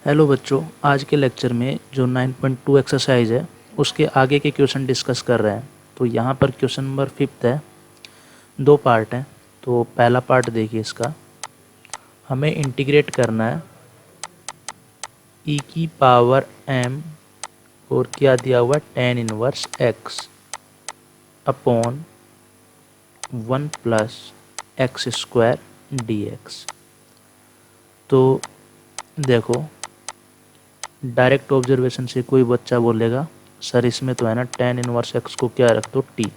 Hello बच्चों, आज के लेक्चर में जो 9.2 एक्सरसाइज है उसके आगे के क्वेश्चन डिस्कस कर रहे हैं। तो यहाँ पर क्वेश्चन नंबर 5 है। दो पार्ट हैं। तो पहला पार्ट देखिए इसका। हमें इंटीग्रेट करना है e की पावर m और क्या दिया हुआ है tan inverse x upon 1 plus x square dx। तो देखो, डायरेक्ट ऑब्जर्वेशन से कोई बच्चा बोलेगा सर इसमें तो है ना tan इनवर्स x को क्या रख दो t।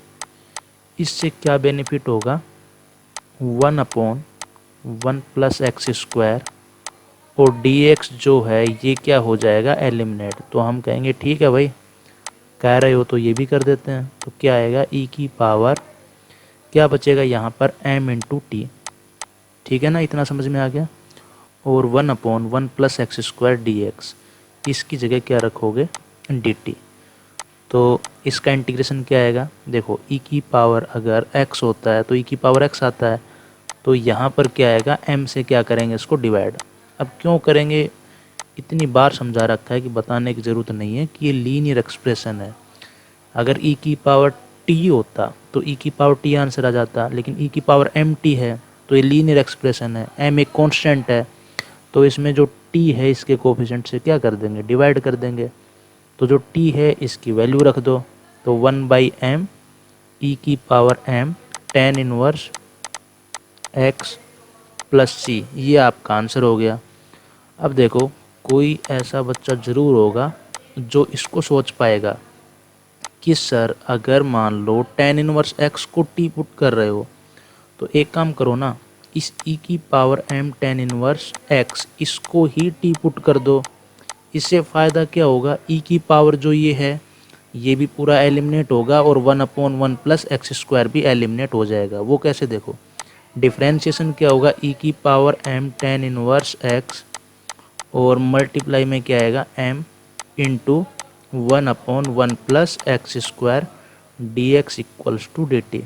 इससे क्या बेनिफिट होगा, 1 अपॉन 1 प्लस एक्स स्क्वायर और dx जो है ये क्या हो जाएगा एलिमिनेट। तो हम कहेंगे ठीक है भाई, कह रहे हो तो ये भी कर देते हैं। तो क्या आएगा e की पावर, क्या बचेगा यहाँ पर m इंटू टी। ठीक है ना, इतना समझ में आ गया। और 1 upon 1 plus x square dx, इसकी जगह क्या रखोगे dt। तो इसका इंटीग्रेशन क्या आएगा, देखो e की पावर अगर x होता है तो e की पावर x आता है। तो यहाँ पर क्या आएगा, m से क्या करेंगे इसको डिवाइड। अब क्यों करेंगे, इतनी बार समझा रखा है कि बताने की ज़रूरत नहीं है कि ये लीनियर एक्सप्रेशन है। अगर e की पावर t होता तो e की पावर t आंसर आ जाता, लेकिन e की पावर mt है तो ये लीनियर एक्सप्रेशन है। m एक कांस्टेंट है, तो इसमें जो t है इसके कोफिशिएंट से क्या कर देंगे, डिवाइड कर देंगे। तो जो t है इसकी वैल्यू रख दो। तो 1/m e की power m tan inverse x plus C, ये आपका आंसर हो गया। अब देखो, कोई ऐसा बच्चा ज़रूर होगा जो इसको सोच पाएगा कि सर अगर मान लो tan इनवर्स x को t पुट कर रहे हो तो एक काम करो ना, इस e की power m tan inverse x इसको ही t पुट कर दो। इससे फ़ायदा क्या होगा, e की पावर जो ये है ये भी पूरा एलिमिनेट होगा और 1 अपॉन 1 प्लस एक्स स्क्वायर भी एलिमिनेट हो जाएगा। वो कैसे, देखो डिफ्रेंशिएशन क्या होगा, e की power m tan inverse x और मल्टीप्लाई में क्या आएगा m into 1 upon 1 plus x square d x equals to d t.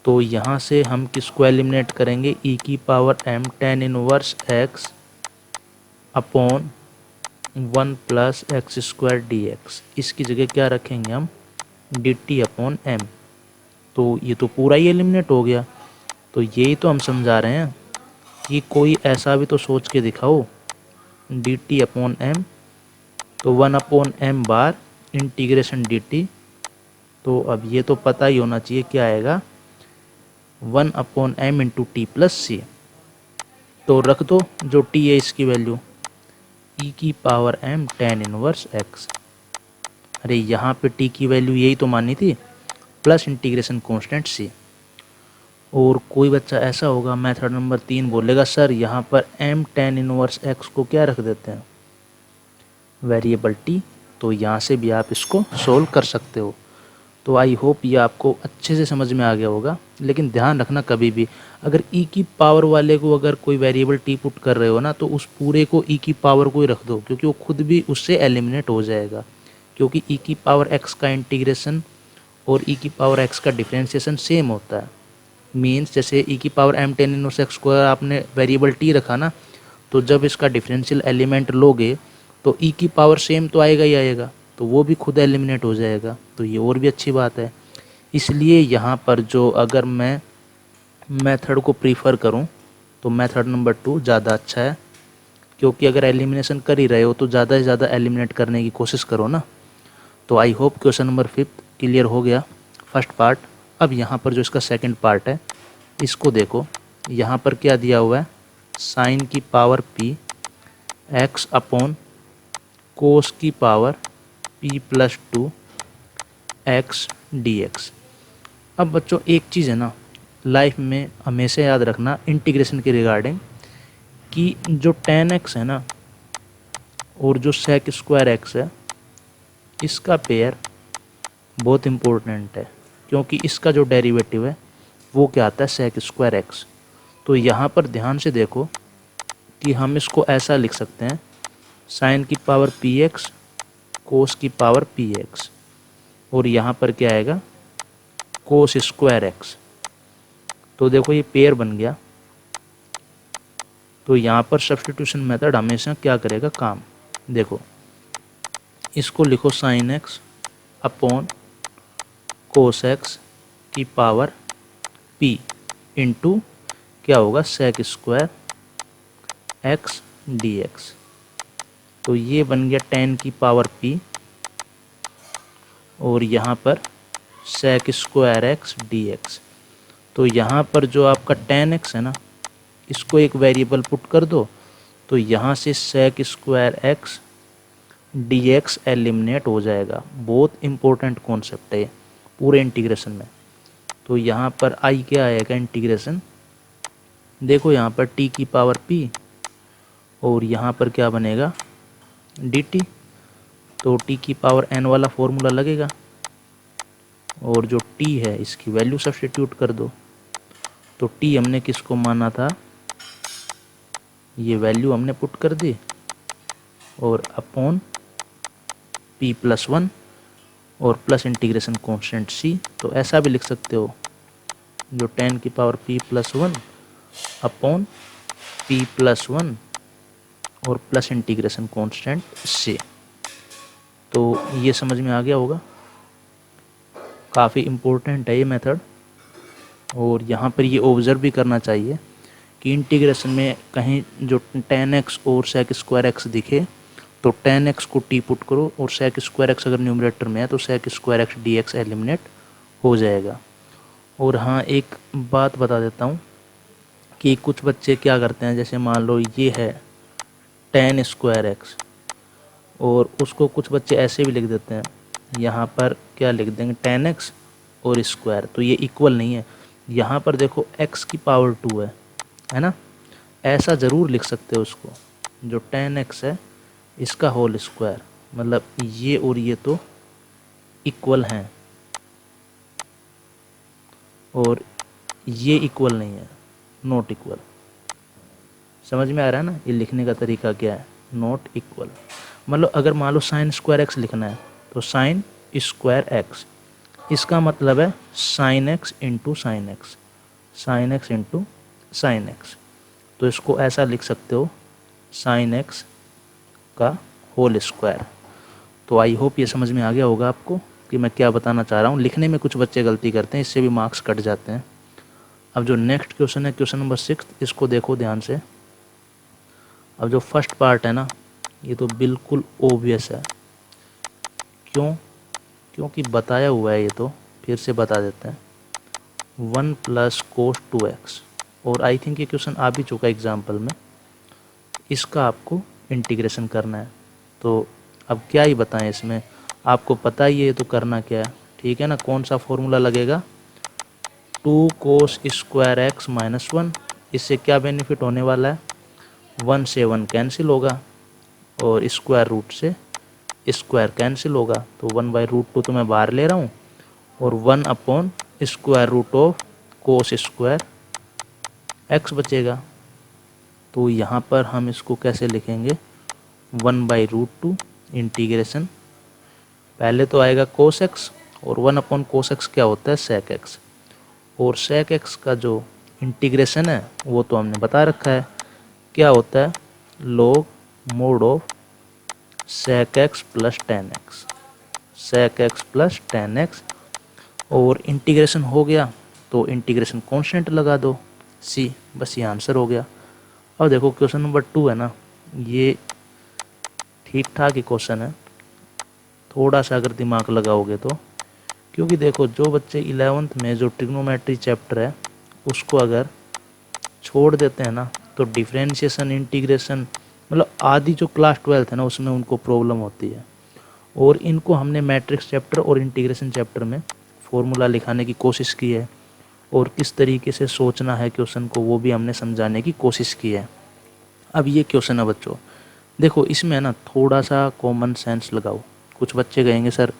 तो यहाँ से हम किसको एलिमिनेट करेंगे, e की power m tan inverse x upon 1 plus x square d x, इसकी जगह क्या रखेंगे हम डी टी अपॉन एम। तो ये तो पूरा ही एलिमिनेट हो गया। तो यही तो हम समझा रहे हैं कि कोई ऐसा भी तो सोच के दिखाओ, डी टी अपॉन एम। तो 1 अपॉन एम बार इंटीग्रेशन डी टी। तो अब ये तो पता ही होना चाहिए क्या आएगा, 1 upon M into T plus C. तो रख दो जो टी है इसकी वैल्यू, e की power m tan inverse x। अरे यहाँ पे t की वैल्यू यही तो मानी थी, प्लस इंटीग्रेशन कांस्टेंट c। और कोई बच्चा ऐसा होगा मेथड नंबर 3 बोलेगा सर यहाँ पर m tan इनवर्स x को क्या रख देते हैं, वेरिएबल t। तो यहाँ से भी आप इसको सोल्व कर सकते हो। तो आई होप ये आपको अच्छे से समझ में आ गया होगा। लेकिन ध्यान रखना, कभी भी अगर e की पावर वाले को अगर कोई वेरिएबल t पुट कर रहे हो ना, तो उस पूरे को e की पावर को ही रख दो, क्योंकि वो खुद भी उससे एलिमिनेट हो जाएगा। क्योंकि e की पावर x का इंटीग्रेशन और e की पावर x का डिफ्रेंशिएशन सेम होता है। मीन्स जैसे e की power m tan inverse x को अगर आपने वेरिएबल t रखा ना, तो जब इसका डिफरेंशियल एलिमेंट लोगे तो e की पावर सेम तो आएगा ही आएगा, तो वो भी खुद एलिमिनेट हो जाएगा। तो ये और भी अच्छी बात है। इसलिए यहाँ पर जो अगर मैं मेथड को प्रीफर करूँ तो मेथड नंबर 2 ज़्यादा अच्छा है। क्योंकि अगर एलिमिनेशन कर ही रहे हो तो ज़्यादा से ज़्यादा एलिमिनेट करने की कोशिश करो ना। तो I hope question number 5 clear हो गया, फर्स्ट पार्ट। अब यहाँ पर जो इसका सेकंड पार्ट है इसको देखो। यहाँ पर क्या दिया हुआ है, साइन की power p x upon cos की power p plus 2 x dx। अब बच्चों एक चीज़ है ना, लाइफ में हमेशा याद रखना इंटीग्रेशन के रिगार्डिंग, कि जो tan x है ना और जो sec स्क्वायर x है, इसका पेयर बहुत इम्पोर्टेंट है। क्योंकि इसका जो डेरिवेटिव है वो क्या आता है, sec स्क्वायर x। तो यहाँ पर ध्यान से देखो कि हम इसको ऐसा लिख सकते हैं, साइन की पावर px कोस की पावर px, और यहाँ पर क्या आएगा कोस स्क्वायर x। तो देखो ये पेयर बन गया। तो यहाँ पर सब्स्टिट्यूशन मेथड हमेशा क्या करेगा काम। देखो इसको लिखो sine x upon cos x की पावर पी इंटू क्या होगा sec square x d x. तो ये बन गया टेन की पावर पी और यहाँ पर sec square x d x. तो यहाँ पर जो आपका टेन एक्स है ना, इसको एक वेरिएबल पुट कर दो तो यहाँ से sec square x d x eliminate हो जाएगा। बहुत इंपॉर्टेंट कॉन्सेप्ट है ये पूरे इंटीग्रेशन में। तो यहाँ पर आई क्या आएगा इंटीग्रेशन, देखो यहाँ पर टी की पावर पी और यहाँ पर क्या बनेगा डी टी। तो टी की पावर एन वाला फॉर्मूला लगेगा और जो टी है इसकी वैल्यू सब्स्टिट्यूट कर दो। तो टी हमने किसको माना था, ये वैल्यू हमने पुट कर दी और अपॉन पी प्लस वन और प्लस इंटीग्रेशन कांस्टेंट सी। तो ऐसा भी लिख सकते हो जो टेन की power P plus one upon P plus one और प्लस इंटीग्रेशन कांस्टेंट सी। तो ये समझ में आ गया होगा, काफ़ी इम्पोर्टेंट है ये मेथड। और यहाँ पर ये ऑब्ज़र्व भी करना चाहिए कि इंटीग्रेशन में कहीं जो टेन एक्स और सेक स्क्वायर एक्स दिखे तो टेन एक्स को टी पुट करो और सेक स्क्वायर एक्स अगर न्यूमरेटर में है तो sec square x d x eliminate हो जाएगा। और हाँ एक बात बता देता हूँ कि कुछ बच्चे क्या करते हैं, जैसे मान लो ये है टेन स्क्वायर एक्स और उसको कुछ बच्चे ऐसे भी लिख देते हैं, यहाँ पर क्या लिख देंगे टेन एक्स और स्क्वायर। तो ये इक्वल नहीं है, यहाँ पर देखो x की पावर 2 है ना, ऐसा ज़रूर लिख सकते हो उसको। जो टेन एक्स है इसका होल स्क्वायर, मतलब ये और ये तो इक्वल हैं और ये इक्वल नहीं है, नॉट इक्वल। समझ में आ रहा है ना, ये लिखने का तरीका क्या है, नॉट इक्वल। मतलब अगर मान लो साइन स्क्वायर एक्स लिखना है तो साइन स्क्वायर एक्स, इसका मतलब है sine x into sine x, sine x into sine x. तो इसको ऐसा लिख सकते हो साइन एक्स का होल स्क्वायर। तो आई होप ये समझ में आ गया होगा आपको कि मैं क्या बताना चाह रहा हूँ। लिखने में कुछ बच्चे गलती करते हैं, इससे भी मार्क्स कट जाते हैं। अब जो नेक्स्ट क्वेश्चन है क्वेश्चन नंबर 6, इसको देखो ध्यान से। अब जो फर्स्ट पार्ट है ना, ये तो बिल्कुल ओबियस है। क्यों? क्योंकि बताया हुआ है, ये तो फिर से बता देते हैं। 1 प्लस कोस 2x, और आई थिंक ये क्वेश्चन आ भी चुका है एग्जाम्पल में। इसका आपको इंटीग्रेशन करना है। तो अब क्या ही बताएं, इसमें आपको पता ही है तो करना क्या है, ठीक है ना। कौन सा फॉर्मूला लगेगा, 2 कोस स्क्वायर एक्स माइनस 1। इससे क्या बेनिफिट होने वाला है, 1 से 1 कैंसिल होगा और स्क्वायर रूट से स्क्वायर कैंसिल होगा। तो 1/√2 तो मैं बाहर ले रहा हूँ और 1 upon square root of cos square x बचेगा। तो यहाँ पर हम इसको कैसे लिखेंगे, 1/√2 इंटीग्रेशन, पहले तो आएगा कोस एक्स और 1 अपॉन कोस एक्स क्या होता है सेक एक्स, और सेक एक्स का जो इंटीग्रेशन है वो तो हमने बता रखा है क्या होता है, log mod of sec x plus tan x, sec x plus tan x. और इंटीग्रेशन हो गया तो इंटीग्रेशन कांस्टेंट लगा दो सी, बस ये आंसर हो गया। अब देखो क्वेश्चन नंबर 2 है ना, ये ठीक ठाक ही क्वेश्चन है, थोड़ा सा अगर दिमाग लगाओगे तो। क्योंकि देखो जो बच्चे 11th में जो ट्रिग्नोमेट्री चैप्टर है उसको अगर छोड़ देते हैं ना तो डिफरेंशिएशन इंटीग्रेशन मतलब आदि जो क्लास 12th है ना उसमें उनको प्रॉब्लम होती है। और इनको हमने मैट्रिक्स चैप्टर और इंटीग्रेशन चैप्टर में फॉर्मूला लिखाने की कोशिश की है और किस तरीके से सोचना है क्वेश्चन को वो भी हमने समझाने की कोशिश की है। अब ये क्वेश्चन है बच्चों, देखो इसमें ना थोड़ा सा कॉमन सेंस लगाओ। कुछ बच्चे कहेंगे सर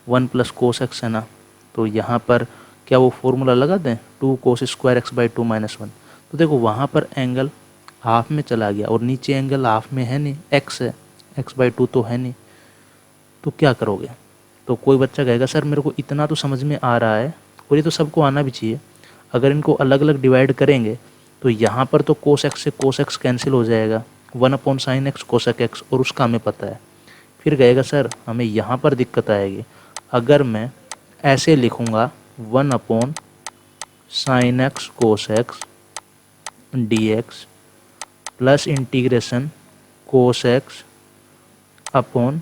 1 प्लस कोस एक्स है ना, तो यहाँ पर क्या वो फॉर्मूला लगा दें 2 कोस स्क्वायर एक्स बाई 2 माइनस 1। तो देखो वहाँ पर एंगल हाफ में चला गया और नीचे एंगल हाफ में है नहीं, एक्स है, x/2 तो है नहीं, तो क्या करोगे। तो कोई बच्चा कहेगा सर मेरे को इतना तो समझ में आ रहा है और ये तो सबको आना भी चाहिए, अगर इनको अलग अलग डिवाइड करेंगे तो यहाँ पर तो कोस एक्स से कोस एक्स कैंसिल हो जाएगा, 1/sin x कोसेक एक्स, और उसका हमें पता है। फिर कहेगा सर हमें यहाँ पर दिक्कत आएगी, अगर मैं ऐसे लिखूँगा 1/sin x cos x dx plus integration cos x upon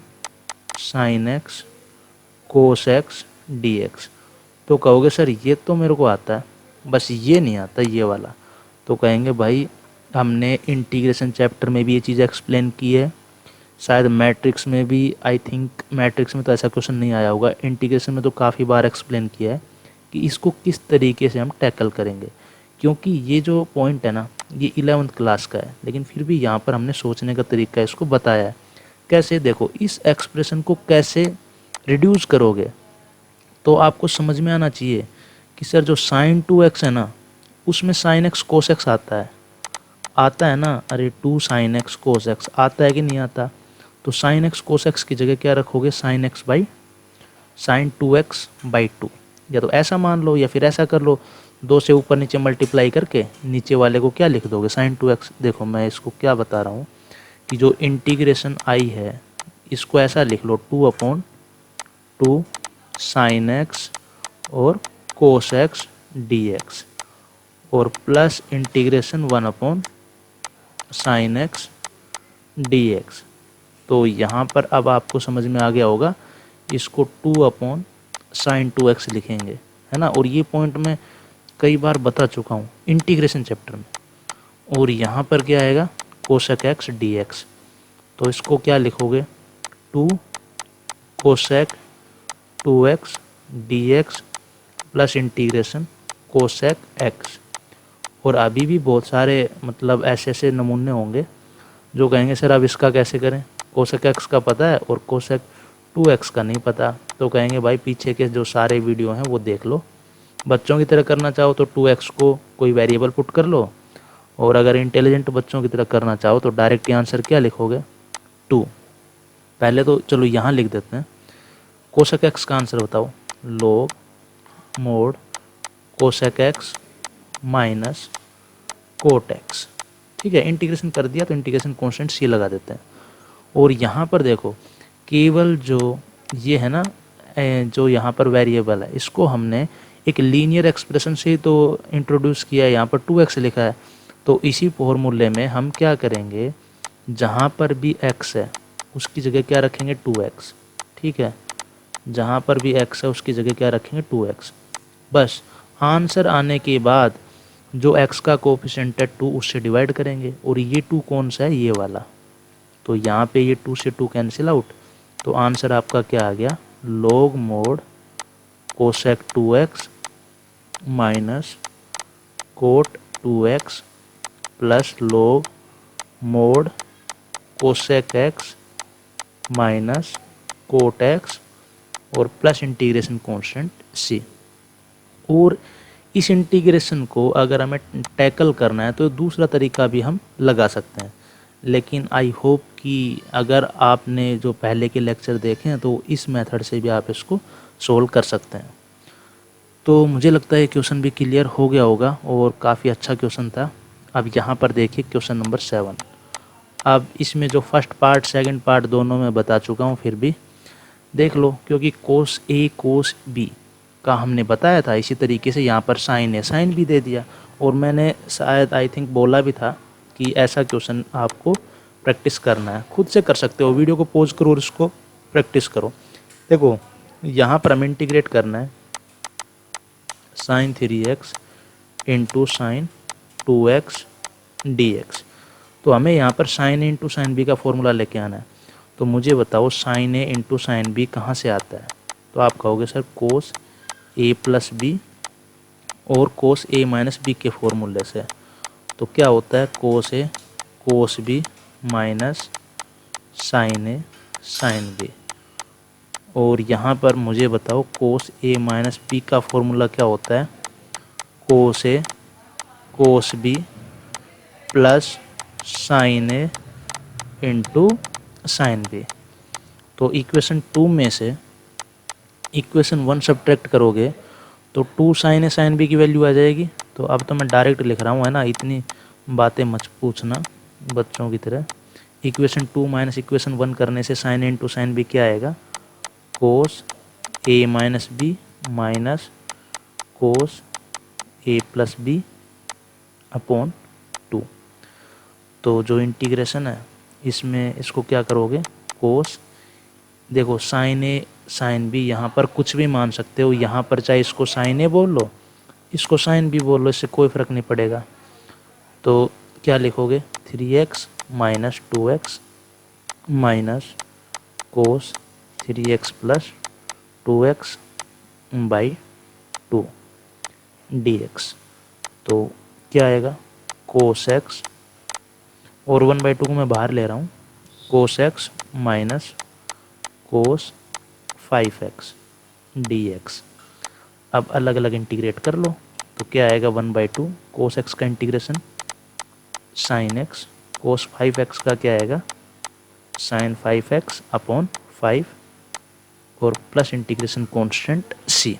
sine x cos x dx, तो कहोगे सर ये तो मेरे को आता है, बस ये नहीं आता ये वाला। तो कहेंगे भाई हमने इंटीग्रेशन चैप्टर में भी ये चीज़ एक्सप्लेन की है, शायद मैट्रिक्स में भी, आई थिंक मैट्रिक्स में तो ऐसा क्वेश्चन नहीं आया होगा, इंटीग्रेशन में तो काफ़ी बार एक्सप्लेन किया है कि इसको किस तरीके से हम टैकल करेंगे। क्योंकि ये जो पॉइंट है ना, ये 11th क्लास का है, लेकिन फिर भी यहाँ पर हमने सोचने का तरीका इसको बताया है। कैसे, देखो इस एक्सप्रेशन को कैसे रिड्यूस करोगे, तो आपको समझ में आना चाहिए कि सर जो sin 2x है ना, उसमें sin x cos x आता है ना, अरे 2 sin x cos x आता है कि नहीं आता। तो sin x cos x की जगह क्या रखोगे, sin 2x/2, या तो ऐसा मान लो या फिर ऐसा कर लो, 2 से ऊपर नीचे मल्टीप्लाई करके नीचे वाले को क्या लिख दोगे, sin 2x। देखो मैं इसको क्या बता रहा हूँ कि जो इंटीग्रेशन आई है इसको ऐसा लिख लो 2/2 sin x और cos x dx और plus integration 1/sin x dx। तो यहाँ पर अब आपको समझ में आ गया होगा, इसको 2/sin 2x लिखेंगे, है ना। और ये पॉइंट मैं कई बार बता चुका हूँ इंटीग्रेशन चैप्टर में। और यहाँ पर क्या आएगा, कोसेक x dx, तो इसको क्या लिखोगे, 2 cosec 2x dx plus integration cosec x। और अभी भी बहुत सारे मतलब ऐसे नमूने होंगे जो कहेंगे सर अब इसका कैसे करें, कोसेक x का पता है और कोसेक 2x का नहीं पता। तो कहेंगे भाई पीछे के जो सारे वीडियो हैं वो देख लो। बच्चों की तरह करना चाहो तो 2x को कोई वेरिएबल पुट कर लो, और अगर इंटेलिजेंट बच्चों की तरह करना चाहो तो डायरेक्ट आंसर क्या लिखोगे, 2। पहले तो चलो यहाँ लिख देते हैं, कोसेक x का आंसर बताओ, log mode cosec x minus cot x। ठीक है, इंटीग्रेशन कर दिया तो इंटीग्रेशन कांस्टेंट c लगा देते हैं। और यहाँ पर देखो केवल जो ये है ना, जो यहाँ पर वेरिएबल है इसको हमने एक लीनियर एक्सप्रेशन से तो इंट्रोड्यूस किया है, यहाँ पर 2x लिखा है। तो इसी फॉर्मूले में हम क्या करेंगे, जहाँ पर भी x है उसकी जगह क्या रखेंगे, 2x। ठीक है, जहाँ पर भी x है उसकी जगह क्या रखेंगे, 2x। बस आंसर आने के बाद जो x का कोफिशिएंट है 2 उससे डिवाइड करेंगे। और ये 2 कौन सा है, ये वाला। तो यहाँ पे ये 2 से 2 कैंसिल आउट, तो आंसर आपका क्या आ गया, log mode cosec 2x minus cot 2x plus log mode cosec x minus cot x और प्लस इंटीग्रेशन कांस्टेंट c। और इस इंटीग्रेशन को अगर हमें टैकल करना है तो दूसरा तरीका भी हम लगा सकते हैं, लेकिन आई होप कि अगर आपने जो पहले के लेक्चर देखे हैं तो इस मेथड से भी आप इसको सोल्व कर सकते हैं। तो मुझे लगता है क्वेश्चन भी क्लियर हो गया होगा और काफ़ी अच्छा क्वेश्चन था। अब यहाँ पर देखिए क्वेश्चन नंबर 7। अब इसमें जो फर्स्ट पार्ट सेकंड पार्ट दोनों मैं बता चुका हूँ, फिर भी देख लो, क्योंकि कोस ए कोस बी का हमने बताया था। इसी तरीके से यहाँ पर साइन ए साइन भी दे दिया, और मैंने शायद आई थिंक बोला भी था कि ऐसा क्वेश्चन आपको प्रैक्टिस करना है। खुद से कर सकते हो, वीडियो को पॉज करो और इसको प्रैक्टिस करो। देखो यहाँ पर हमें इंटीग्रेट करना है sin 3x into sine 2x dx। तो हमें यहाँ पर sin a into sine b का फॉर्मूला लेके आना है। तो मुझे बताओ sin a into sine b कहाँ से आता है। तो आप कहोगे sir cos a plus b और कोस a माइनस बी के फॉर्मूले से। तो क्या होता है, cos a cos b minus sine a sine b. और यहाँ पर मुझे बताओ कोस a माइनस बी का फॉर्मूला क्या होता है, cos a cos b plus sine a into sine b. तो इक्वेशन 2 में से इक्वेशन 1 सब्ट्रैक्ट करोगे तो 2 साइन a साइन बी की वैल्यू आ जाएगी, तो अब तो मैं डायरेक्ट लिख रहा हूँ, है ना, इतनी बातें मत पूछना बच्चों की तरह। इक्वेशन 2 माइनस इक्वेशन 1 करने से साइन ए इंटू साइन बी क्या आएगा, कोस ए माइनस बी माइनस कोस ए प्लस बी अपॉन 2। तो जो इंटीग्रेशन है इसमें इसको क्या करोगे, कोस, देखो साइन ए साइन बी यहाँ पर कुछ भी मान सकते हो, यहाँ पर चाहे इसको साइन ए बोल लो, इसको साइन बी बोल लो, इससे कोई फ़र्क नहीं पड़ेगा। तो क्या लिखोगे, 3x minus 2x minus cos 3x plus 2x by 2 dx। तो क्या आएगा, कोस x, और 1/2 को मैं बाहर ले रहा हूँ, कोस x minus cos 5x dx। अब अलग अलग इंटीग्रेट कर लो, तो क्या आएगा, 1/2 कोस x का इंटीग्रेशन साइन x, कोस 5x का क्या आएगा, साइन 5x अपॉन 5, और प्लस इंटीग्रेशन कांस्टेंट c।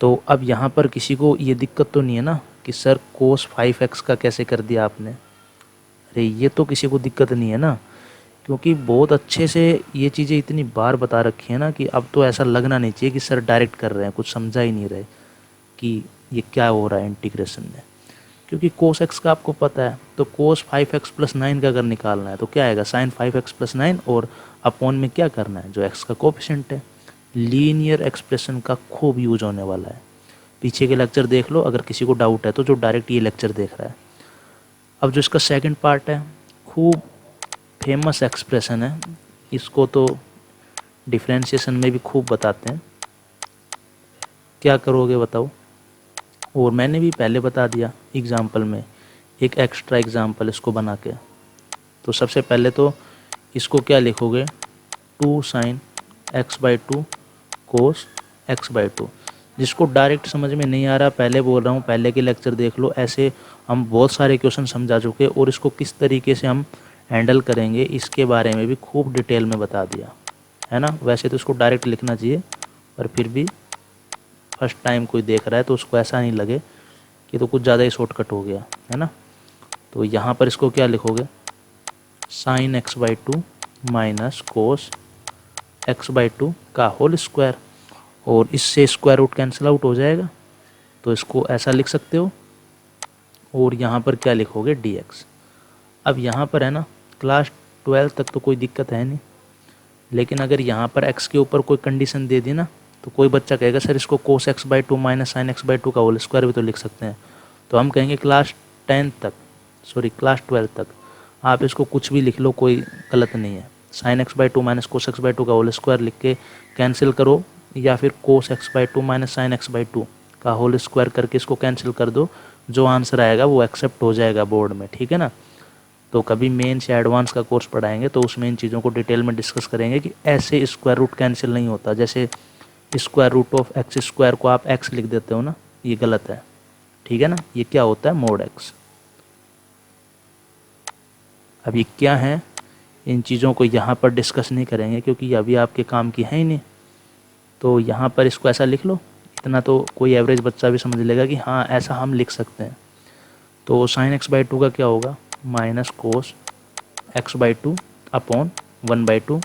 तो अब यहाँ पर किसी को ये दिक्कत तो नहीं है ना कि सर कोस 5x का कैसे कर दिया आपने, अरे ये तो किसी को दिक्कत नहीं है ना, क्योंकि बहुत अच्छे से ये चीज़ें इतनी बार बता रखी है ना कि अब तो ऐसा लगना नहीं चाहिए कि सर डायरेक्ट कर रहे हैं, कुछ समझा ही नहीं रहे कि ये क्या हो रहा है इंटीग्रेशन में। क्योंकि कोस x का आपको पता है, तो कोस 5x प्लस 9 का अगर निकालना है तो क्या आएगा, साइन 5x प्लस 9, और अपॉन में क्या करना है, जो x का कोफिशिएंट है। लीनियर एक्सप्रेशन का खूब यूज होने वाला है, पीछे के लेक्चर देख लो अगर किसी को डाउट है तो, जो डायरेक्ट ये लेक्चर देख रहा है। अब जो इसका सेकंड पार्ट है, खूब फेमस एक्सप्रेशन है, इसको तो डिफरेंशिएशन में भी खूब बताते हैं। क्या करोगे बताओ, और मैंने भी पहले बता दिया एग्जाम्पल में, एक एक्स्ट्रा एग्जाम्पल इसको बना के। तो सबसे पहले तो इसको क्या लिखोगे, 2 साइन x/2 कोस x/2। जिसको डायरेक्ट समझ में नहीं आ रहा, पहले बोल रहा हूँ पहले के लेक्चर देख लो, ऐसे हम बहुत सारे क्वेश्चन समझा चुके, और इसको किस तरीके से हम हैंडल करेंगे इसके बारे में भी खूब डिटेल में बता दिया है ना। वैसे तो इसको डायरेक्ट लिखना चाहिए, पर फिर भी फर्स्ट टाइम कोई देख रहा है तो उसको ऐसा नहीं लगे कि तो कुछ ज़्यादा ही शॉर्टकट हो गया है ना। तो यहाँ पर इसको क्या लिखोगे, sign x/2 minus cos x/2 का होल स्क्वायर, और इससे स्क्वायर रूट कैंसिल आउट हो जाएगा, तो इसको ऐसा लिख सकते हो। और यहाँ पर क्या लिखोगे, dx। अब यहाँ पर है ना, क्लास 12 तक तो कोई दिक्कत है नहीं, लेकिन अगर यहाँ पर x के ऊपर कोई कंडीशन दे दी ना, तो कोई बच्चा कहेगा सर इसको कोस x/2 माइनस साइन x/2 का होल स्क्वायर भी तो लिख सकते हैं। तो हम कहेंगे क्लास 10 तक, सॉरी क्लास 12 तक आप इसको कुछ भी लिख लो, कोई गलत नहीं है। Sign x/2 minus cos x/2 का होल स्क्वायर लिख के कैंसिल करो, या फिर कोस x/2 माइनस साइन x/2 का होल स्क्वायर करके इसको कैंसिल कर दो, जो आंसर आएगा वो एक्सेप्ट हो जाएगा बोर्ड में, ठीक है ना। तो कभी मेंस या एडवांस का कोर्स पढ़ाएंगे तो उसमें इन चीज़ों को डिटेल में डिस्कस करेंगे कि ऐसे स्क्वायर रूट कैंसिल नहीं होता, जैसे square root of x square को आप एक्स लिख देते हो ना, ये गलत है, ठीक है ना। ये क्या होता है, मोड एक्स। अब ये क्या है, इन चीज़ों को यहाँ पर डिस्कस नहीं करेंगे क्योंकि ये अभी आपके काम की है ही नहीं। तो यहाँ पर इसको ऐसा लिख लो, इतना तो कोई एवरेज बच्चा भी समझ लेगा कि हाँ ऐसा हम लिख सकते हैं। तो साइन x/2 का क्या होगा, minus cos x/2 upon 1/2,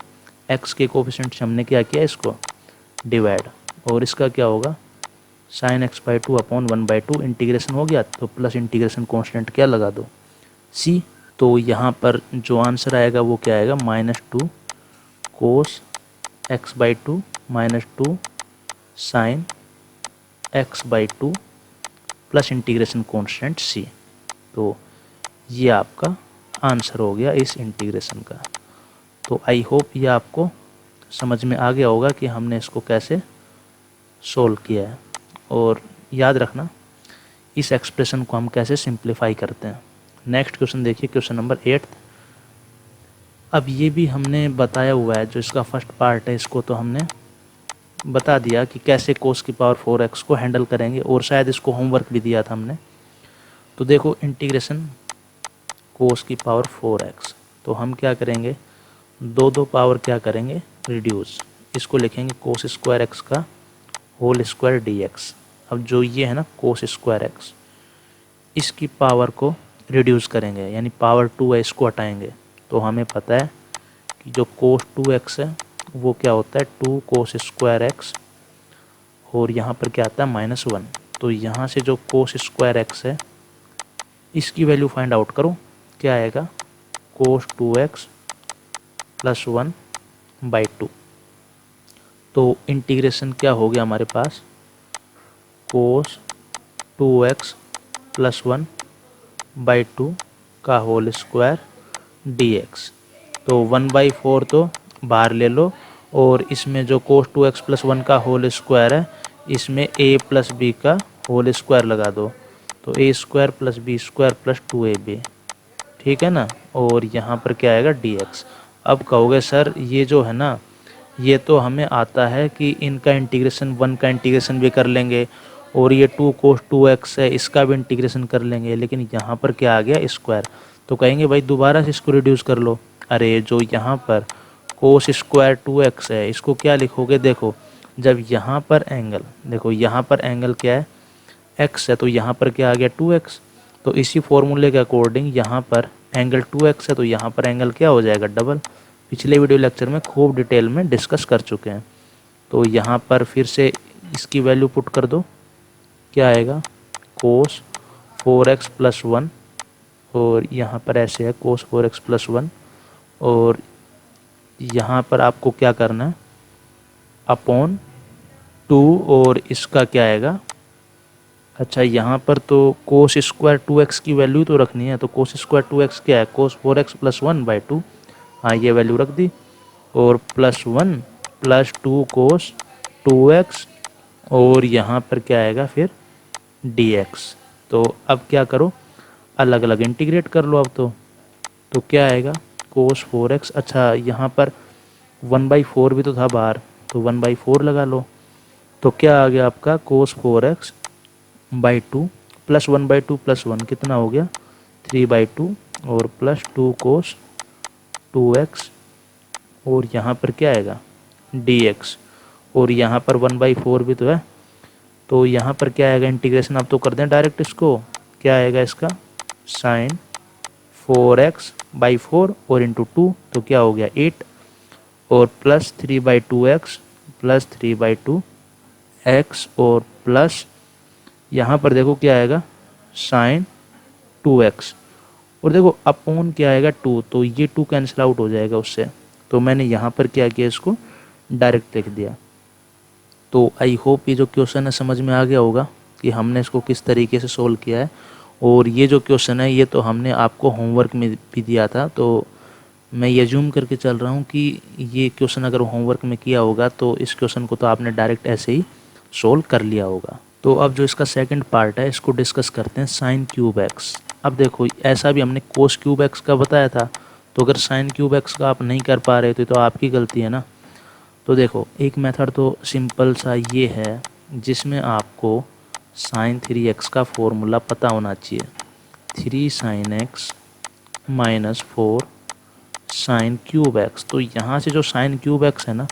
x के कोफिशिएंट से हमने क्या किया, इसको डिवाइड, और इसका क्या होगा, साइन x/2 अपॉन 1/2, इंटीग्रेशन हो गया तो प्लस इंटीग्रेशन कांस्टेंट क्या लगा दो, c। तो यहाँ पर जो आंसर आएगा वो क्या आएगा, -2 cos x/2 minus 2 sine x/2 plus integration constant c। तो ये आपका आंसर हो गया इस इंटीग्रेशन का। तो आई होप ये आपको समझ में आ गया होगा कि हमने इसको कैसे सोल्व किया है। और याद रखना इस एक्सप्रेशन को हम कैसे सिंप्लीफाई करते हैं। नेक्स्ट क्वेश्चन देखिए, क्वेश्चन नंबर 8। अब ये भी हमने बताया हुआ है, जो इसका फर्स्ट पार्ट है इसको तो हमने बता दिया कि कैसे कोस की पावर 4x को हैंडल करेंगे, और शायद इसको होमवर्क भी दिया था हमने। तो देखो इंटीग्रेशन कोस की पावर 4x, तो हम क्या करेंगे, दो पावर क्या करेंगे, रिड्यूस, इसको लिखेंगे कोस स्क्वायर x का होल स्क्वायर dx अब जो ये है ना कोस स्क्वायर एक्स, इसकी पावर को रिड्यूस करेंगे, यानी पावर 2 है इसको हटाएंगे, तो हमें पता है कि जो कोस 2x है वो क्या होता है 2 कोस स्क्वायर एक्स, और यहाँ पर क्या आता है -1। तो यहाँ से जो कोस स्क्वायर एक्स है इसकी वैल्यू फाइंड आउट करो, क्या आएगा कोस 2x + 1/2। तो इंटीग्रेशन क्या हो गया हमारे पास, कोस 2x + 1/2 का होल स्क्वायर dx। तो 1/4 तो बाहर ले लो, और इसमें जो कोस 2x + 1 का होल स्क्वायर है इसमें a + b का होल स्क्वायर लगा दो, तो a² + b² + 2ab, ठीक है ना। और यहाँ पर क्या आएगा dx। अब कहोगे सर ये जो है ना ये तो हमें आता है कि इनका इंटीग्रेशन 1 का इंटीग्रेशन भी कर लेंगे, और ये 2 कोस 2x है इसका भी इंटीग्रेशन कर लेंगे, लेकिन यहाँ पर क्या आ गया स्क्वायर। तो कहेंगे भाई दोबारा से इसको रिड्यूस कर लो। अरे जो यहाँ पर कोस स्क्वायर 2x है इसको क्या लिखोगे, देखो जब यहाँ पर एंगल, देखो यहाँ पर एंगल क्या है x है, तो यहाँ पर क्या आ गया 2x। तो इसी फॉर्मूले के अकॉर्डिंग यहाँ पर एंगल 2x है, तो यहाँ पर एंगल क्या हो जाएगा डबल। पिछले वीडियो लेक्चर में खूब डिटेल में डिस्कस कर चुके हैं। तो यहाँ पर फिर से इसकी वैल्यू पुट कर दो, क्या आएगा कोस 4x + 1, और यहाँ पर ऐसे है कोस 4x + 1, और यहाँ पर आपको क्या करना है अपॉन 2, और इसका क्या आएगा, अच्छा यहाँ पर तो कोस स्क्वायर 2x की वैल्यू तो रखनी है, तो कोस स्क्वायर 2x क्या है कोस 4x + 1/2, हाँ ये वैल्यू रख दी, और +1 + 2 कोस 2x, और यहाँ पर क्या आएगा फिर dx। तो अब क्या करो अलग अलग इंटीग्रेट कर लो अब तो क्या आएगा कोस 4x, अच्छा यहाँ पर 1/4 भी तो था बाहर, तो 1/4 लगा लो, तो क्या आ गया आपका कोस 4x/2 + 1/2 + 1 कितना हो गया 3/2, और +2 कोस 2x, और यहाँ पर क्या आएगा dx, और यहाँ पर 1/4 भी तो है, तो यहाँ पर क्या आएगा इंटीग्रेशन अब तो कर दें डायरेक्ट इसको, क्या आएगा इसका sin 4x/4 और इंटू 2, तो क्या हो गया 8, और +3/2x + 3/2x, और प्लस यहाँ पर देखो क्या आएगा sin 2x, और देखो अपॉन क्या आएगा 2, तो ये 2 कैंसिल आउट हो जाएगा उससे, तो मैंने यहाँ पर क्या किया इसको डायरेक्ट लिख दिया। तो आई होप ये जो क्वेश्चन है समझ में आ गया होगा कि हमने इसको किस तरीके से सोल्व किया है। और ये जो क्वेश्चन है ये तो हमने आपको होमवर्क में भी दिया था, तो मैं ये जूम करके चल रहा हूँ कि ये क्वेश्चन अगर होमवर्क में किया होगा तो इस क्वेश्चन को तो आपने डायरेक्ट ऐसे ही सोल्व कर लिया होगा। तो अब जो इसका सेकंड पार्ट है इसको डिस्कस करते हैं sin क्यूब एक्स। अब देखो ऐसा भी हमने कोस क्यूब एक्स का बताया था, तो अगर sin क्यूब एक्स का आप नहीं कर पा रहे तो आपकी गलती है ना। तो देखो एक मेथड तो सिंपल सा ये है जिसमें आपको sin 3x का फॉर्मूला पता होना चाहिए, 3 sin x - 4 sin cube x. तो यहाँ से जो sin क्यूब एक्स है ना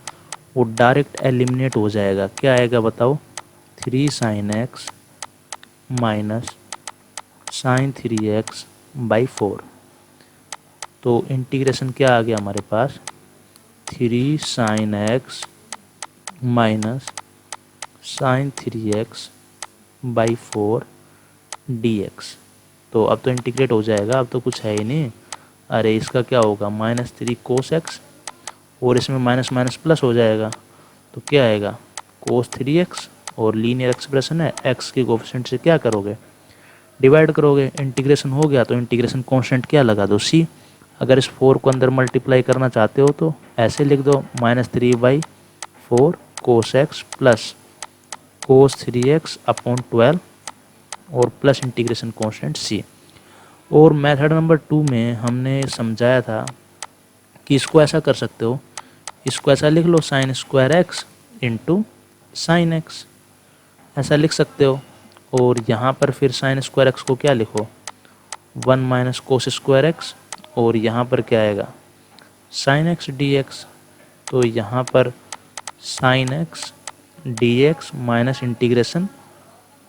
वो डायरेक्ट एलिमिनेट हो जाएगा, क्या आएगा बताओ 3 sin x - sin 3x/4। तो इंटीग्रेशन क्या आ गया हमारे पास 3 sin x - sin 3x/4 dx। तो अब तो इंटीग्रेट हो जाएगा, अब तो कुछ है ही नहीं। अरे इसका क्या होगा -3 cos x, और इसमें माइनस माइनस प्लस हो जाएगा, तो क्या आएगा cos 3x, और लीनियर एक्सप्रेशन है x के कोफिशिएंट से क्या करोगे डिवाइड करोगे, इंटीग्रेशन हो गया तो इंटीग्रेशन कांस्टेंट क्या लगा दो c। अगर इस 4 को अंदर मल्टीप्लाई करना चाहते हो तो ऐसे लिख दो -3/4 cos x plus cos 3x/12 और प्लस इंटीग्रेशन कांस्टेंट c। और मेथड नंबर 2 में हमने समझाया था कि इसको ऐसा कर सकते हो, इसको ऐसा लिख लो sin square x into sine x, ऐसा लिख सकते हो। और यहाँ पर फिर sin स्क्वायर एक्स को क्या लिखो 1 - cos स्क्वायर एक्स, और यहाँ पर क्या आएगा sin x dx। तो यहाँ पर sin x dx minus integration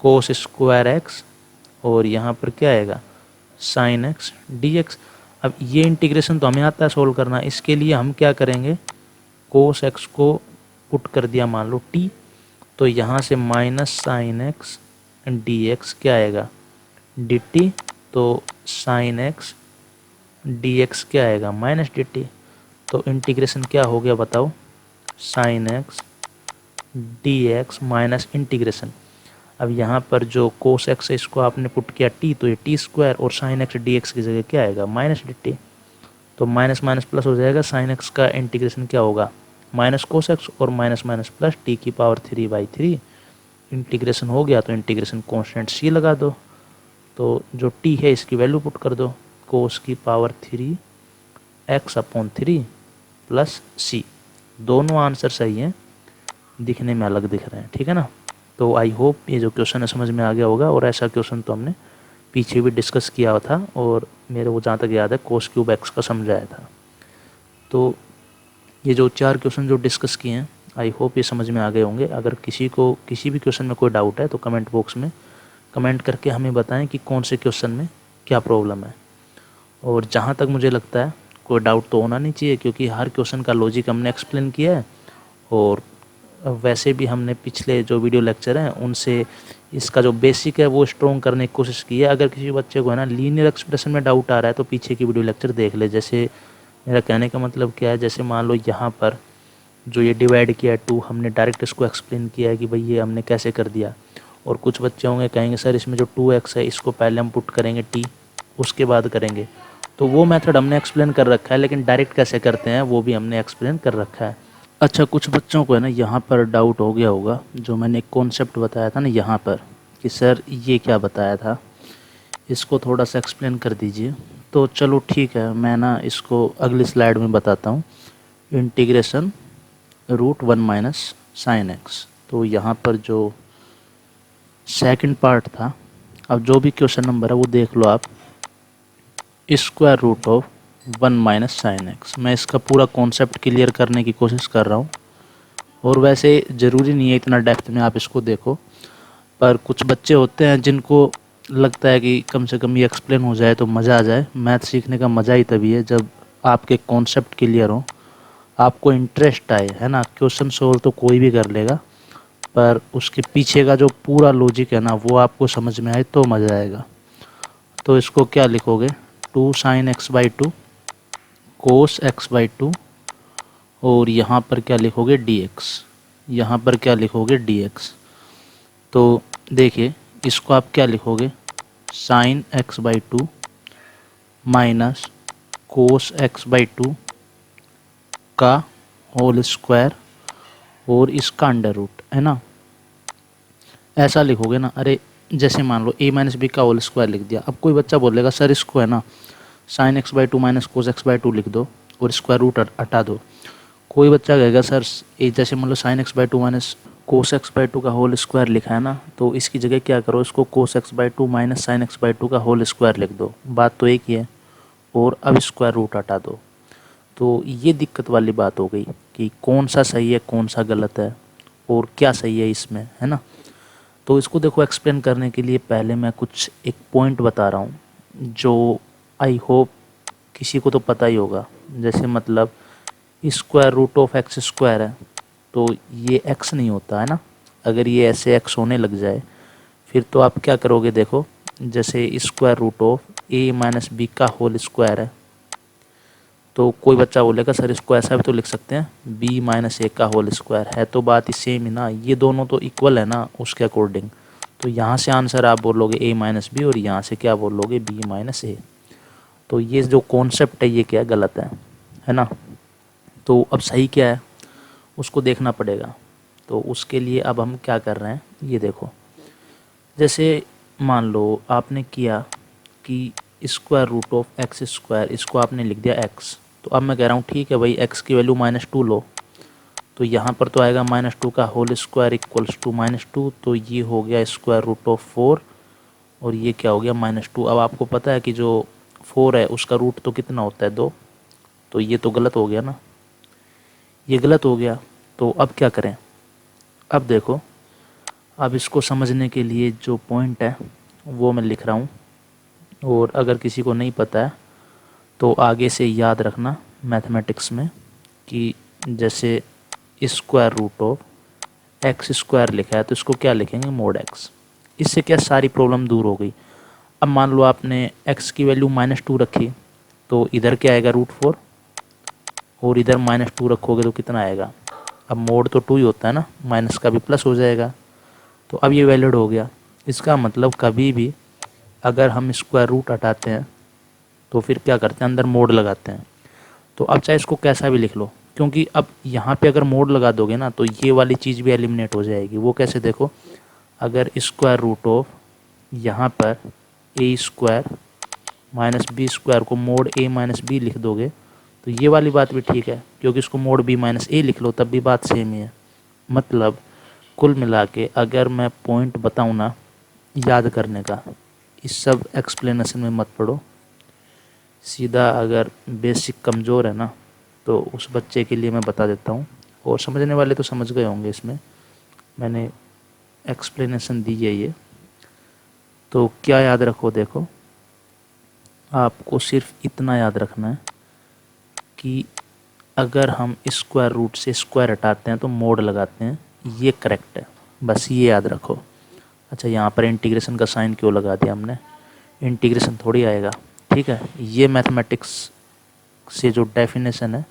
कोस स्क्वायर एक्स और यहाँ पर क्या आएगा साइन एक्स डी एक्स। अब ये इंटीग्रेशन तो हमें आता है सोल्व करना, इसके लिए हम क्या करेंगे, कोस एक्स को पुट कर दिया मान लो टी, तो यहाँ से minus sine x d x क्या आएगा डी टी, तो साइन एक्स डी एक्स क्या आएगा माइनस डी टी। तो इंटीग्रेशन क्या हो गया बताओ, sine x d x minus integration. अब यहाँ पर जो कोस एक्स है इसको आपने पुट किया टी, तो ये टी स्क्वायर और साइन एक्स डी एक्स की जगह क्या आएगा माइनस डी टी, तो माइनस माइनस प्लस हो जाएगा। साइन एक्स का इंटीग्रेशन क्या होगा माइनस कोस एक्स और माइनस माइनस प्लस टी की पावर 3/3 इंटीग्रेशन हो गया। तो इंटीग्रेशन कांस्टेंट सी लगा दो, तो जो टी है इसकी वैल्यू पुट कर दो, कोस की पावर 3x/3 प्लस सी। दोनों आंसर सही हैं, दिखने में अलग दिख रहे हैं, ठीक है ना। तो आई होप ये जो क्वेश्चन है समझ में आ गया होगा, और ऐसा क्वेश्चन तो हमने पीछे भी डिस्कस किया था और मेरे को जहाँ तक याद है कोस क्यूब एक्स का समझाया था। तो ये जो 4 क्वेश्चन जो डिस्कस किए हैं आई होप ये समझ में आ गए होंगे। अगर किसी को किसी भी क्वेश्चन में कोई डाउट है तो कमेंट बॉक्स में कमेंट करके हमें बताएं कि कौन से क्वेश्चन में क्या प्रॉब्लम है। और जहाँ तक मुझे लगता है कोई डाउट तो होना नहीं चाहिए, क्योंकि हर क्वेश्चन का लॉजिक हमने एक्सप्लेन किया है, और वैसे भी हमने पिछले जो वीडियो लेक्चर हैं उनसे इसका जो बेसिक है वो स्ट्रॉन्ग करने की कोशिश की है। अगर किसी बच्चे को है ना लीनियर एक्सप्रेशन में डाउट आ रहा है तो पीछे की वीडियो लेक्चर देख ले। जैसे मेरा कहने का मतलब क्या है, जैसे मान लो यहाँ पर जो ये डिवाइड किया है 2, हमने डायरेक्ट इसको एक्सप्लेन किया है कि भाई ये हमने कैसे कर दिया। और कुछ बच्चे होंगे कहेंगे सर इसमें जो 2x है इसको पहले हम पुट करेंगे t उसके बाद करेंगे, तो वो मेथड हमने एक्सप्लेन कर रखा है, लेकिन डायरेक्ट कैसे करते हैं वो भी हमने एक्सप्लेन कर रखा है। अच्छा, कुछ बच्चों को है ना यहाँ पर डाउट हो गया होगा, जो मैंने एक कॉन्सेप्ट बताया था ना यहाँ पर कि सर ये क्या बताया था, इसको थोड़ा सा एक्सप्लेन कर दीजिए। तो चलो ठीक है, मैं ना इसको अगली स्लाइड में बताता हूँ। इंटीग्रेशन √1 माइनस साइन एक्स, तो यहाँ पर जो सेकंड पार्ट था, अब जो भी क्वेश्चन नंबर है वो देख लो आप, square root of 1 minus sine x. मैं इसका पूरा कॉन्सेप्ट क्लियर करने की कोशिश कर रहा हूँ, और वैसे ज़रूरी नहीं है इतना डेप्थ में आप इसको देखो, पर कुछ बच्चे होते हैं जिनको लगता है कि कम से कम ये एक्सप्लेन हो जाए तो मज़ा आ जाए। मैथ सीखने का मज़ा ही तभी है जब आपके कॉन्सेप्ट क्लियर हो, आपको इंटरेस्ट आए, है ना। क्वेश्चन सोल्व तो कोई भी कर लेगा, पर उसके पीछे का जो पूरा लॉजिक है ना वो आपको समझ में आए तो मज़ा आएगा। तो इसको क्या लिखोगे, 2 sin x/2 cos x/2, और यहाँ पर क्या लिखोगे dx, यहाँ पर क्या लिखोगे dx। तो देखिए इसको आप क्या लिखोगे, sin x/2 minus cos x/2 का होल स्क्वायर और इसका अंडर रूट, है ना, ऐसा लिखोगे ना। अरे जैसे मान लो a माइनस बी का होल स्क्वायर लिख दिया। अब कोई बच्चा बोलेगा सर इसको है ना sin x/2 minus cos x/2 लिख दो और स्क्वायर रूट हटा दो। कोई बच्चा कहेगा सर जैसे मान लो sin x/2 minus cos x/2 का होल स्क्वायर लिखा है ना, तो इसकी जगह क्या करो, इसको कोस x/2 माइनस sin x/2 का होल स्क्वायर लिख दो, बात तो एक ही है, और अब स्क्वायर रूट हटा दो। तो ये दिक्कत वाली बात हो गई कि कौन सा सही है कौन सा गलत है और क्या सही है इसमें, है ना। तो इसको देखो एक्सप्लेन करने के लिए पहले मैं कुछ एक पॉइंट बता रहा हूँ जो आई होप किसी को तो पता ही होगा। जैसे मतलब square root of x square है तो ये एक्स नहीं होता है ना, अगर ये ऐसे एक्स होने लग जाए फिर तो आप क्या करोगे, देखो जैसे square root of a minus b का होल स्क्वायर है, तो कोई बच्चा बोलेगा सर इसको ऐसा भी तो लिख सकते हैं b माइनस ए का होल स्क्वायर, है तो बात ही सेम ही ना, ये दोनों तो इक्वल है ना उसके अकॉर्डिंग। तो यहाँ से आंसर आप बोलोगे a माइनस बी और यहाँ से क्या बोलोगे b माइनस ए। तो ये जो कॉन्सेप्ट है ये क्या गलत है ना। तो अब सही क्या है उसको देखना पड़ेगा। तो उसके लिए अब हम क्या कर रहे हैं ये देखो, जैसे मान लो आपने किया कि square root of x square, इसको आपने लिख दिया x। तो अब मैं कह रहा हूँ ठीक है भाई x की वैल्यू -2 लो, तो यहाँ पर तो आएगा -2 का होल स्क्वायर इक्वल्स टू -2, तो ये हो गया स्क्वायर रूट ऑफ 4 और ये क्या हो गया -2। अब आपको पता है कि जो 4 है उसका रूट तो कितना होता है 2, तो ये तो गलत हो गया ना, ये गलत हो गया। तो अब क्या करें, अब देखो अब इसको समझने के लिए जो पॉइंट है वो मैं लिख रहा हूँ, और अगर किसी को नहीं पता है तो आगे से याद रखना मैथमेटिक्स में कि जैसे square root of x square लिखा है तो इसको क्या लिखेंगे, मोड एक्स। इससे क्या सारी प्रॉब्लम दूर हो गई। अब मान लो आपने x की वैल्यू -2 रखी तो इधर क्या आएगा, √4, और इधर -2 रखोगे तो कितना आएगा। अब मोड तो 2 ही होता है ना, माइनस का भी प्लस हो जाएगा। तो अब ये वैलिड हो गया। इसका मतलब कभी भी अगर हम स्क्वायर रूट हटाते हैं तो फिर क्या करते हैं, अंदर मोड लगाते हैं। तो अब चाहे इसको कैसा भी लिख लो, क्योंकि अब यहाँ पे अगर मोड लगा दोगे ना तो ये वाली चीज़ भी एलिमिनेट हो जाएगी। वो कैसे, देखो, अगर स्क्वायर रूट ऑफ यहाँ पर ए स्क्वायर माइनस बी स्क्वायर को मोड ए माइनस बी लिख दोगे तो ये वाली बात भी ठीक है, क्योंकि इसको मोड बी माइनस ए लिख लो तब भी बात सेम ही है। मतलब कुल मिला के अगर मैं पॉइंट बताऊँ ना याद करने का, इस सब एक्सप्लेनेशन में मत पढ़ो, सीधा अगर बेसिक कमज़ोर है ना तो उस बच्चे के लिए मैं बता देता हूँ, और समझने वाले तो समझ गए होंगे, इसमें मैंने एक्सप्लेनेशन दी है ये। तो क्या याद रखो, देखो आपको सिर्फ इतना याद रखना है कि अगर हम स्क्वायर रूट से स्क्वायर हटाते हैं तो मोड लगाते हैं, ये करेक्ट है, बस ये याद रखो। अच्छा, यहाँ पर इंटीग्रेशन का साइन क्यों लगा दिया हमने, इंटीग्रेशन थोड़ी आएगा, ठीक है। ये मैथमेटिक्स से जो डेफिनेशन है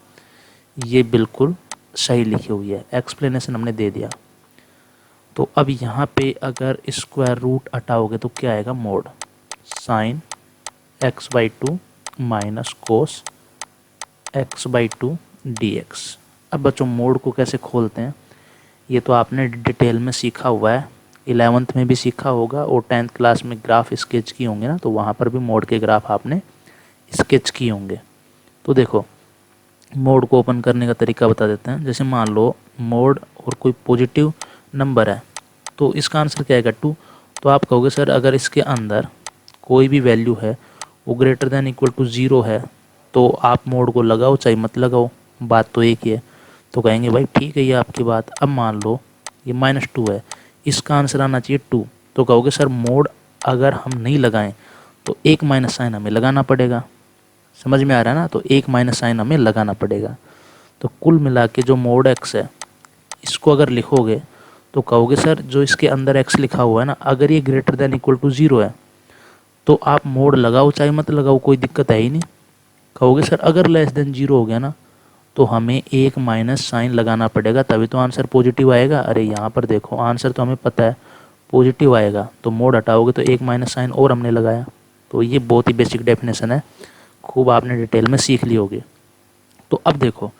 ये बिल्कुल सही लिखी हुई है, एक्सप्लेनेशन हमने दे दिया। तो अब यहाँ पे अगर स्क्वायर रूट हटाओगे तो क्या आएगा, mod sine x/2 minus cos x/2 dx। अब बच्चों मोड को कैसे खोलते हैं ये तो आपने डिटेल में सीखा हुआ है, 11th में भी सीखा होगा, और 10th क्लास में ग्राफ स्केच किए होंगे ना, तो वहाँ पर भी मोड के ग्राफ आपने स्केच किए होंगे। तो देखो मोड को ओपन करने का तरीका बता देते हैं। जैसे मान लो मोड और कोई पॉजिटिव नंबर है तो इसका आंसर क्या आएगा, 2। तो आप कहोगे सर अगर इसके अंदर कोई भी वैल्यू है वो ग्रेटर देन इक्वल टू 0 है तो आप मोड को लगाओ चाहे मत लगाओ, बात तो एक ही है। तो कहेंगे भाई ठीक है ये आपकी बात। अब मान लो ये -2 है, इसका आंसर आना चाहिए 2। तो कहोगे सर मोड अगर हम नहीं लगाएं तो एक माइनस साइन हमें लगाना पड़ेगा, समझ में आ रहा है ना, तो एक माइनस साइन हमें लगाना पड़ेगा। तो कुल मिला के जो मोड एक्स है इसको अगर लिखोगे तो कहोगे सर जो इसके अंदर एक्स लिखा हुआ है ना, अगर ये ग्रेटर देन इक्वल टू 0 है तो आप मोड लगाओ चाहे मत लगाओ कोई दिक्कत है ही नहीं। कहोगे सर अगर लेस देन 0 हो गया ना तो हमें एक माइनस साइन लगाना पड़ेगा तभी तो आंसर पॉजिटिव आएगा। अरे यहाँ पर देखो आंसर तो हमें पता है पॉजिटिव आएगा, तो मोड हटाओगे तो एक माइनस साइन और हमने लगाया। तो ये बहुत ही बेसिक डेफिनेशन है, खूब आपने डिटेल में सीख ली होगी। तो अब देखो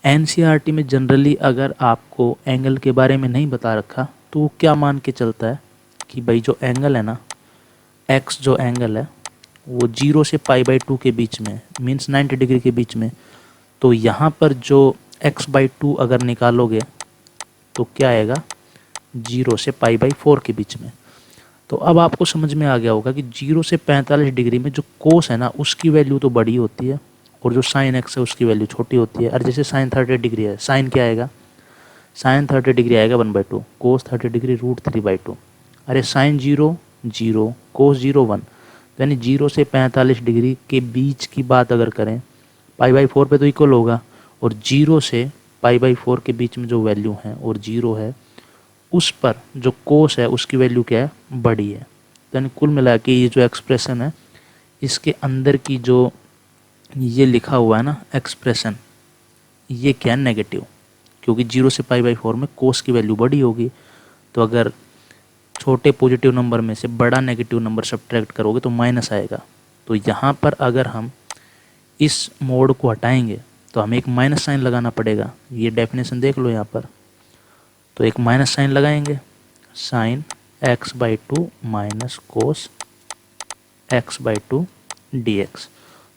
एनसीईआरटी में जनरली अगर आपको एंगल के बारे में नहीं बता रखा तो वो क्या मान के चलता है कि भाई जो एंगल है ना, एक्स जो एंगल है वो 0 से π/2 के बीच में, मीन्स 90 डिग्री के बीच में। तो यहाँ पर जो x/2 अगर निकालोगे तो क्या आएगा, 0 से π/4 के बीच में। तो अब आपको समझ में आ गया होगा कि 0 से 45 डिग्री में जो कोस है ना उसकी वैल्यू तो बड़ी होती है और जो साइन एक्स है उसकी वैल्यू छोटी होती है। और जैसे साइन 30 डिग्री है, साइन क्या आएगा, साइन 30 डिग्री आएगा 1/2, कोस 30 डिग्री √3/2। अरे साइन 0 0, कोस 0 1, यानी 0 से 45 डिग्री के बीच की बात अगर करें π/4 पे तो इक्वल होगा, और 0 से π/4 के बीच में जो वैल्यू है और 0 है उस पर जो कोस है उसकी वैल्यू क्या है, बड़ी है। यानी कुल मिला के ये जो एक्सप्रेशन है इसके अंदर की जो ये लिखा हुआ है ना एक्सप्रेशन, ये क्या है, नेगेटिव, क्योंकि 0 से π/4 में कोस की वैल्यू बड़ी होगी। तो अगर छोटे पॉजिटिव नंबर में से बड़ा नेगेटिव नंबर सब्ट्रैक्ट करोगे तो माइनस आएगा। तो यहाँ पर अगर हम इस मोड को हटाएंगे तो हमें एक माइनस साइन लगाना पड़ेगा। ये डेफिनेशन देख लो यहाँ पर, तो एक माइनस साइन लगाएंगे, sine x/2 minus cos x/2 dx।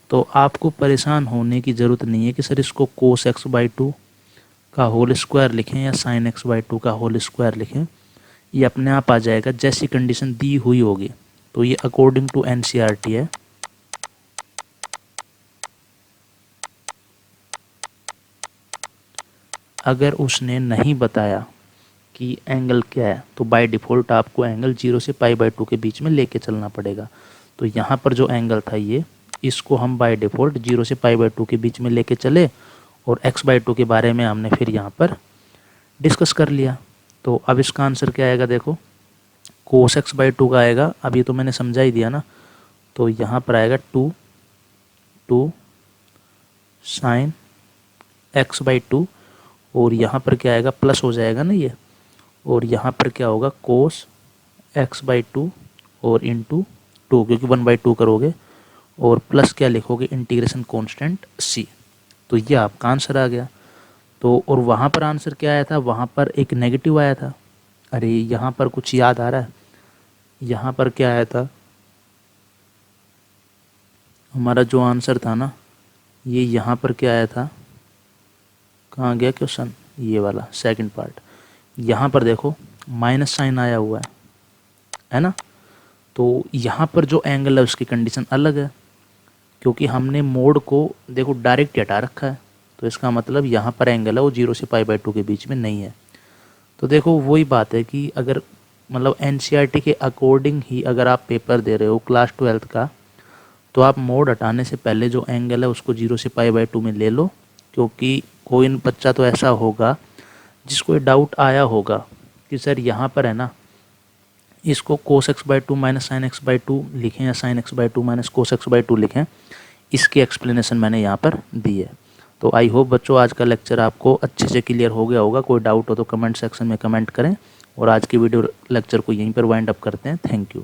तो आपको परेशान होने की ज़रूरत नहीं है कि सर इसको कोस x/2 का होल स्क्वायर लिखें या साइन x/2 का होल स्क्वायर लिखें, ये अपने आप आ जाएगा जैसी कंडीशन दी हुई होगी। तो ये अकॉर्डिंग टू एनसीईआरटी है। अगर उसने नहीं बताया कि एंगल क्या है, तो बाय डिफ़ॉल्ट आपको एंगल 0 से π/2 के बीच में लेके चलना पड़ेगा। तो यहाँ पर जो एंगल था ये, इसको हम बाय डिफ़ॉल्ट 0 से π/2 के बीच में लेके चले और x/2 के बारे में हमने फिर यहाँ पर डिस्कस कर लिया। तो अब इसका आंसर क्या आएगा, देखो cos x/2 का आएगा। अब ये तो मैंने समझा ही दिया ना, तो यहाँ पर आएगा 2 sin x/2 और यहाँ पर क्या आएगा, प्लस हो जाएगा ना ये, और यहाँ पर क्या होगा cos x/2 और इंटू 2, क्योंकि 1/2 करोगे और प्लस क्या लिखोगे, इंटीग्रेशन कांस्टेंट c। तो ये आपका आंसर आ गया। तो और वहाँ पर आंसर क्या आया था, वहाँ पर एक नेगेटिव आया था। अरे यहाँ पर कुछ याद आ रहा है, यहाँ पर क्या आया था, हमारा जो आंसर था ना ये यहाँ पर क्या आया था, कहाँ गया क्वेश्चन, ये वाला सेकंड पार्ट। यहाँ पर देखो माइनस साइन आया हुआ है ना। तो यहाँ पर जो एंगल है उसकी कंडीशन अलग है, क्योंकि हमने मोड को देखो डायरेक्ट हटा रखा है। तो इसका मतलब यहाँ पर एंगल है वो 0 से π/2 के बीच में नहीं है। तो देखो वही बात है कि अगर मतलब NCERT के अकॉर्डिंग ही अगर आप पेपर दे रहे हो क्लास 12th का, तो आप मोड हटाने से पहले जो एंगल है उसको 0 से π/2 में ले लो, क्योंकि कोई बच्चा तो ऐसा होगा जिसको डाउट आया होगा कि सर यहाँ पर है ना, इसको cos x/2 minus sin x/2 लिखें या sin x/2 minus cos x/2 लिखें। इसकी एक्सप्लेनेशन मैंने यहाँ पर दी है। तो आई होप बच्चों आज का लेक्चर आपको अच्छे से क्लियर हो गया होगा। कोई डाउट हो तो कमेंट सेक्शन में कमेंट करें और आज की वीडियो लेक्चर को यहीं पर वाइंड अप करते हैं। Thank you.